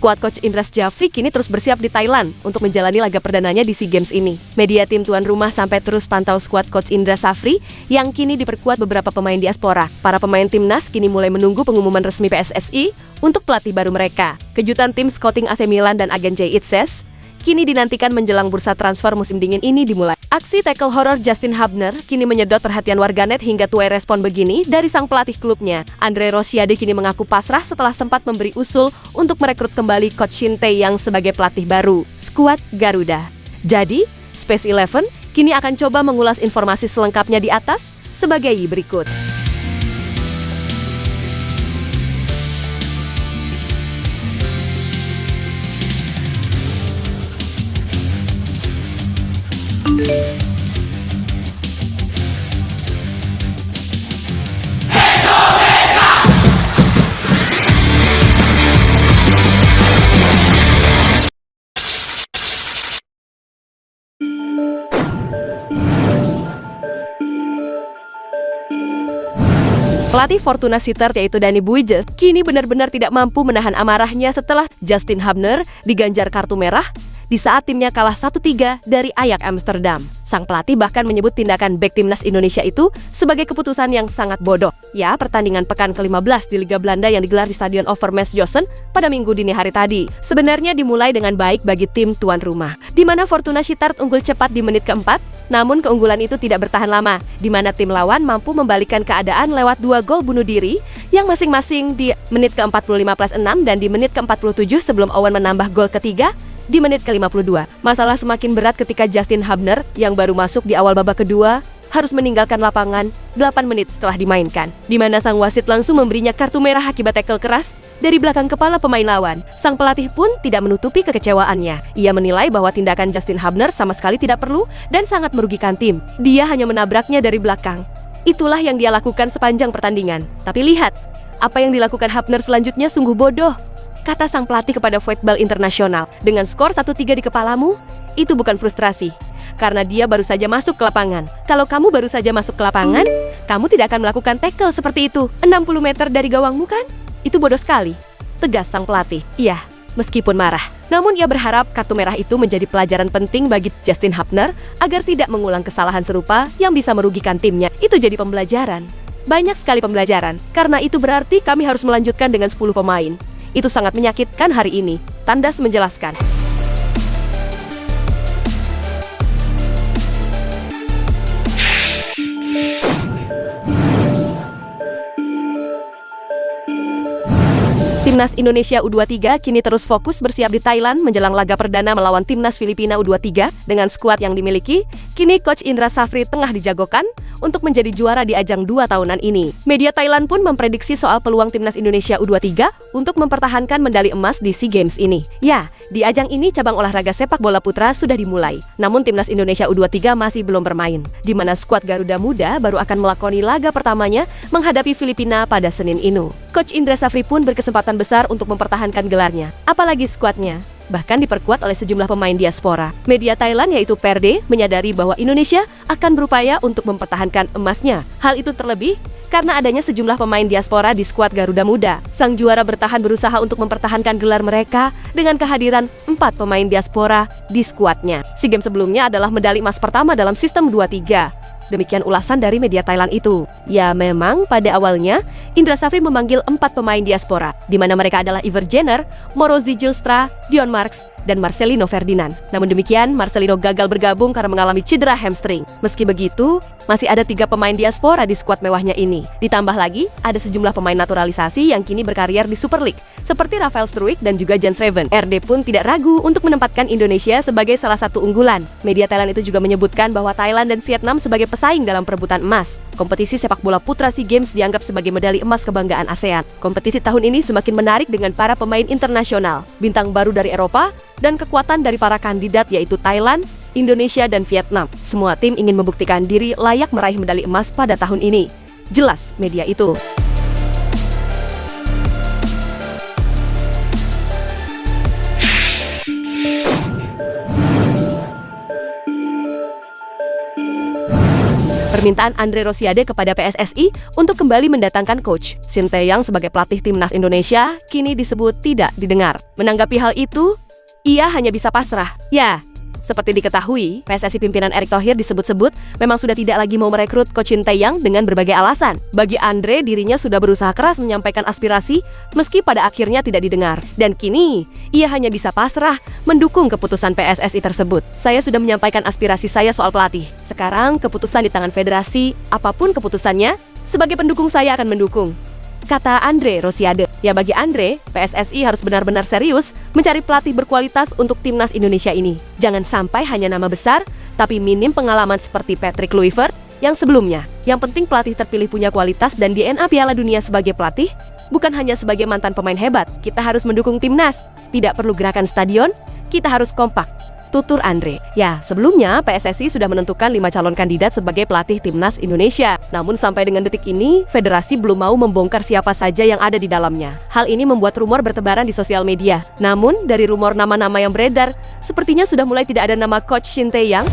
Skuad Coach Indra Syafri kini terus bersiap di Thailand untuk menjalani laga perdananya di SEA Games ini. Media tim tuan rumah sampai terus pantau skuad Coach Indra Syafri yang kini diperkuat beberapa pemain diaspora. Para pemain timnas kini mulai menunggu pengumuman resmi PSSI untuk pelatih baru mereka. Kejutan tim scouting AC Milan dan agen Jay Itzes kini dinantikan menjelang bursa transfer musim dingin ini dimulai. Aksi tackle horor Justin Hubner kini menyedot perhatian warganet hingga tuai respon begini dari sang pelatih klubnya. Andre Rosiade kini mengaku pasrah setelah sempat memberi usul untuk merekrut kembali Coach Shin Tae-yang sebagai pelatih baru skuad Garuda. Jadi, Space 11 kini akan coba mengulas informasi selengkapnya di atas sebagai berikut. Pelatih Fortuna Sittard yaitu Danny Buijs kini benar-benar tidak mampu menahan amarahnya setelah Justin Hubner diganjar kartu merah di saat timnya kalah 1-3 dari Ajax Amsterdam. Sang pelatih bahkan menyebut tindakan bek timnas Indonesia itu sebagai keputusan yang sangat bodoh. Ya, pertandingan pekan ke-15 di Liga Belanda yang digelar di Stadion Overmars pada Minggu dini hari tadi sebenarnya dimulai dengan baik bagi tim tuan rumah, di mana Fortuna Sittard unggul cepat di menit keempat. Namun keunggulan itu tidak bertahan lama, di mana tim lawan mampu membalikkan keadaan lewat 2 gol bunuh diri yang masing-masing di menit ke-45+6 dan di menit ke-47 sebelum Owen menambah gol ketiga di menit ke-52. Masalah semakin berat ketika Justin Hubner yang baru masuk di awal babak kedua harus meninggalkan lapangan 8 menit setelah dimainkan, di mana sang wasit langsung memberinya kartu merah akibat tackle keras dari belakang kepala pemain lawan. Sang pelatih pun tidak menutupi kekecewaannya. Ia menilai bahwa tindakan Justin Hubner sama sekali tidak perlu dan sangat merugikan tim. Dia hanya menabraknya dari belakang. Itulah yang dia lakukan sepanjang pertandingan. Tapi lihat, apa yang dilakukan Hubner selanjutnya sungguh bodoh, kata sang pelatih kepada Voetbal Internasional. Dengan skor 1-3 di kepalamu, itu bukan frustrasi, karena dia baru saja masuk ke lapangan. Kalau kamu baru saja masuk ke lapangan, kamu tidak akan melakukan tackle seperti itu 60 meter dari gawangmu kan? Itu bodoh sekali, tegas sang pelatih. Iya, meskipun marah, namun ia berharap kartu merah itu menjadi pelajaran penting bagi Justin Hubner agar tidak mengulang kesalahan serupa yang bisa merugikan timnya. Itu jadi pembelajaran. Banyak sekali pembelajaran, karena itu berarti kami harus melanjutkan dengan 10 pemain. Itu sangat menyakitkan hari ini, Tandas menjelaskan. Timnas Indonesia U23 kini terus fokus bersiap di Thailand menjelang laga perdana melawan Timnas Filipina U23. Dengan skuad yang dimiliki, kini Coach Indra Syafri tengah dijagokan untuk menjadi juara di ajang 2 tahunan ini. Media Thailand pun memprediksi soal peluang Timnas Indonesia U23 untuk mempertahankan medali emas di SEA Games ini. Ya, di ajang ini cabang olahraga sepak bola putra sudah dimulai. Namun Timnas Indonesia U23 masih belum bermain, di mana skuad Garuda Muda baru akan melakoni laga pertamanya menghadapi Filipina pada Senin ini. Coach Indra Syafri pun berkesempatan besar untuk mempertahankan gelarnya, apalagi skuadnya bahkan diperkuat oleh sejumlah pemain diaspora. Media Thailand yaitu PRD menyadari bahwa Indonesia akan berupaya untuk mempertahankan emasnya. Hal itu terlebih karena adanya sejumlah pemain diaspora di skuad Garuda Muda. Sang juara bertahan berusaha untuk mempertahankan gelar mereka dengan kehadiran 4 pemain diaspora di skuadnya. SEA Games sebelumnya adalah medali emas pertama dalam sistem 2-3. Demikian ulasan dari media Thailand itu. Ya, memang pada awalnya Indra Syafri memanggil 4 pemain diaspora, di mana mereka adalah Iver Jenner, Morozi Gilstra, Dion Marks, dan Marcelino Ferdinand. Namun demikian, Marcelino gagal bergabung karena mengalami cedera hamstring. Meski begitu, masih ada 3 pemain diaspora di skuad mewahnya ini. Ditambah lagi, ada sejumlah pemain naturalisasi yang kini berkarier di Super League, seperti Rafael Struijk dan juga Jens Raven. RD pun tidak ragu untuk menempatkan Indonesia sebagai salah satu unggulan. Media Thailand itu juga menyebutkan bahwa Thailand dan Vietnam sebagai pesaing dalam perebutan emas. Kompetisi sepak bola putra SEA Games dianggap sebagai medali emas kebanggaan ASEAN. Kompetisi tahun ini semakin menarik dengan para pemain internasional, bintang baru dari Eropa, dan kekuatan dari para kandidat yaitu Thailand, Indonesia, dan Vietnam. Semua tim ingin membuktikan diri layak meraih medali emas pada tahun ini. Jelas media itu. permintaan Andre Rosiade kepada PSSI untuk kembali mendatangkan coach Shin Tae-yong sebagai pelatih timnas Indonesia kini disebut tidak didengar. Menanggapi hal itu, ia hanya bisa pasrah. Ya, seperti diketahui, PSSI pimpinan Erick Thohir disebut-sebut memang sudah tidak lagi mau merekrut coach Shin Tae-yong dengan berbagai alasan. Bagi Andre, dirinya sudah berusaha keras menyampaikan aspirasi meski pada akhirnya tidak didengar. Dan kini, ia hanya bisa pasrah mendukung keputusan PSSI tersebut. Saya sudah menyampaikan aspirasi saya soal pelatih. Sekarang keputusan di tangan federasi, apapun keputusannya, sebagai pendukung saya akan mendukung, kata Andre Rosiade. Ya, bagi Andre, PSSI harus benar-benar serius mencari pelatih berkualitas untuk timnas Indonesia ini. Jangan sampai hanya nama besar, tapi minim pengalaman seperti Patrick Kluivert yang sebelumnya. Yang penting pelatih terpilih punya kualitas dan DNA Piala Dunia sebagai pelatih, bukan hanya sebagai mantan pemain hebat. Kita harus mendukung timnas, tidak perlu gerakan stadion, kita harus kompak, tutur Andre. Ya, sebelumnya PSSI sudah menentukan 5 calon kandidat sebagai pelatih timnas Indonesia. Namun sampai dengan detik ini, federasi belum mau membongkar siapa saja yang ada di dalamnya. Hal ini membuat rumor bertebaran di sosial media. Namun, dari rumor nama-nama yang beredar, sepertinya sudah mulai tidak ada nama coach Shin Tae-yong.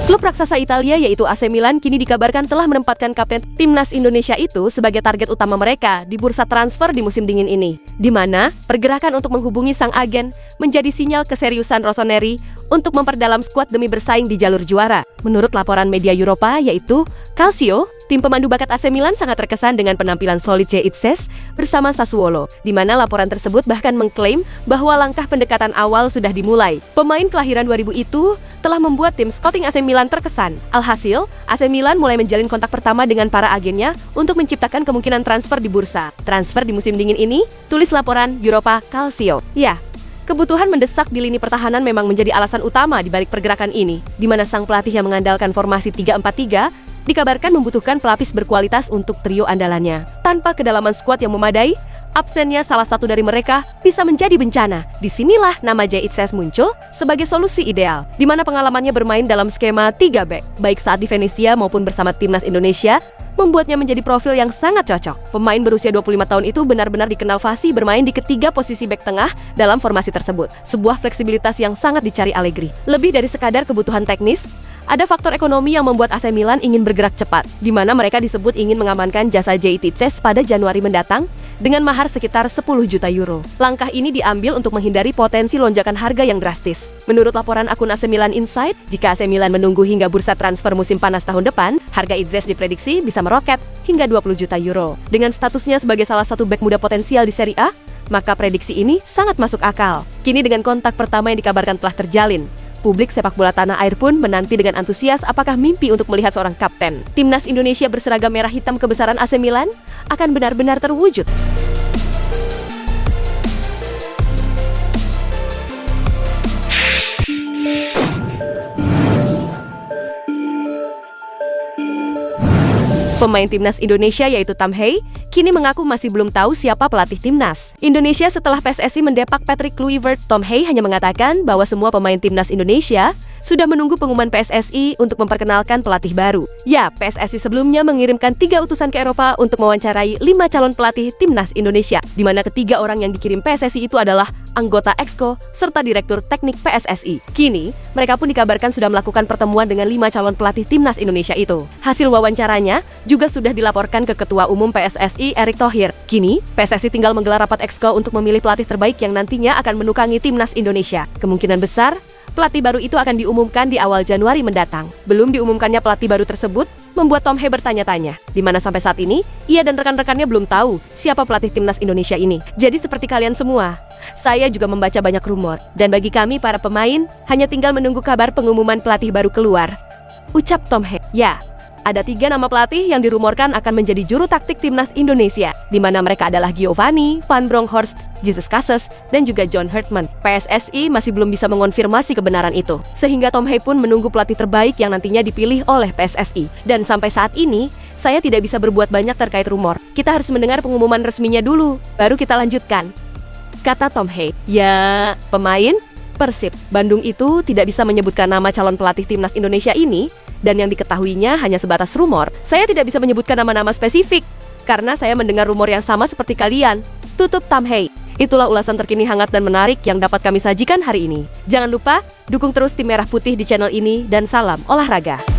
Klub raksasa Italia yaitu AC Milan kini dikabarkan telah menempatkan kapten timnas Indonesia itu sebagai target utama mereka di bursa transfer di musim dingin ini, di mana pergerakan untuk menghubungi sang agen menjadi sinyal keseriusan Rossoneri untuk memperdalam skuad demi bersaing di jalur juara. Menurut laporan media Eropa yaitu Calcio, tim pemandu bakat AC Milan sangat terkesan dengan penampilan solid Itses bersama Sassuolo, di mana laporan tersebut bahkan mengklaim bahwa langkah pendekatan awal sudah dimulai. Pemain kelahiran 2000 itu telah membuat tim scouting AC Milan terkesan. Alhasil, AC Milan mulai menjalin kontak pertama dengan para agennya untuk menciptakan kemungkinan transfer di bursa. Transfer di musim dingin ini, tulis laporan Eropa Calcio. Ya, kebutuhan mendesak di lini pertahanan memang menjadi alasan utama di balik pergerakan ini, di mana sang pelatih yang mengandalkan formasi 3-4-3 dikabarkan membutuhkan pelapis berkualitas untuk trio andalannya. Tanpa kedalaman skuad yang memadai, absennya salah satu dari mereka bisa menjadi bencana. Disinilah nama Itses muncul sebagai solusi ideal, di mana pengalamannya bermain dalam skema 3 back, baik saat di Venezia maupun bersama timnas Indonesia, membuatnya menjadi profil yang sangat cocok. Pemain berusia 25 tahun itu benar-benar dikenal fasih bermain di ketiga posisi bek tengah dalam formasi tersebut. Sebuah fleksibilitas yang sangat dicari Allegri. Lebih dari sekadar kebutuhan teknis, ada faktor ekonomi yang membuat AC Milan ingin bergerak cepat, di mana mereka disebut ingin mengamankan jasa Itses pada Januari mendatang dengan mahar sekitar 10 juta euro. Langkah ini diambil untuk menghindari potensi lonjakan harga yang drastis. Menurut laporan akun AC Milan Insight, jika AC Milan menunggu hingga bursa transfer musim panas tahun depan, harga Itses diprediksi bisa meroket hingga 20 juta euro. Dengan statusnya sebagai salah satu bek muda potensial di Serie A, maka prediksi ini sangat masuk akal. Kini dengan kontak pertama yang dikabarkan telah terjalin, publik sepak bola tanah air pun menanti dengan antusias apakah mimpi untuk melihat seorang kapten timnas Indonesia berseragam merah hitam kebesaran AC Milan akan benar-benar terwujud. Pemain timnas Indonesia yaitu Tom Hei kini mengaku masih belum tahu siapa pelatih timnas Indonesia setelah PSSI mendepak Patrick Kluivert. Tom Hei hanya mengatakan bahwa semua pemain timnas Indonesia sudah menunggu pengumuman PSSI untuk memperkenalkan pelatih baru. Ya, PSSI sebelumnya mengirimkan 3 utusan ke Eropa untuk mewawancarai 5 calon pelatih timnas Indonesia, di mana ketiga orang yang dikirim PSSI itu adalah anggota Exco serta Direktur Teknik PSSI. Kini, mereka pun dikabarkan sudah melakukan pertemuan dengan 5 calon pelatih timnas Indonesia itu. Hasil wawancaranya juga sudah dilaporkan ke Ketua Umum PSSI Erick Thohir. Kini, PSSI tinggal menggelar rapat Exco untuk memilih pelatih terbaik yang nantinya akan menukangi timnas Indonesia. Kemungkinan besar, pelatih baru itu akan diumumkan di awal Januari mendatang. Belum diumumkannya pelatih baru tersebut membuat Tom Hei bertanya-tanya, di mana sampai saat ini, ia dan rekan-rekannya belum tahu siapa pelatih timnas Indonesia ini. Jadi seperti kalian semua, saya juga membaca banyak rumor. Dan bagi kami para pemain, hanya tinggal menunggu kabar pengumuman pelatih baru keluar, ucap Tom Hei. Ya, ada 3 nama pelatih yang dirumorkan akan menjadi juru taktik timnas Indonesia, di mana mereka adalah Giovanni Van Bronckhorst, Jesus Casas, dan juga John Hartman. PSSI masih belum bisa mengonfirmasi kebenaran itu, sehingga Tom Hei pun menunggu pelatih terbaik yang nantinya dipilih oleh PSSI. Dan sampai saat ini, saya tidak bisa berbuat banyak terkait rumor. Kita harus mendengar pengumuman resminya dulu, baru kita lanjutkan, kata Tom Hei. Ya, pemain Persib Bandung itu tidak bisa menyebutkan nama calon pelatih timnas Indonesia ini, dan yang diketahuinya hanya sebatas rumor. Saya tidak bisa menyebutkan nama-nama spesifik, Karena saya mendengar rumor yang sama seperti kalian. Tutup Tamhei. Itulah ulasan terkini hangat dan menarik yang dapat kami sajikan hari ini. Jangan lupa, dukung terus tim Merah Putih di channel ini dan salam olahraga.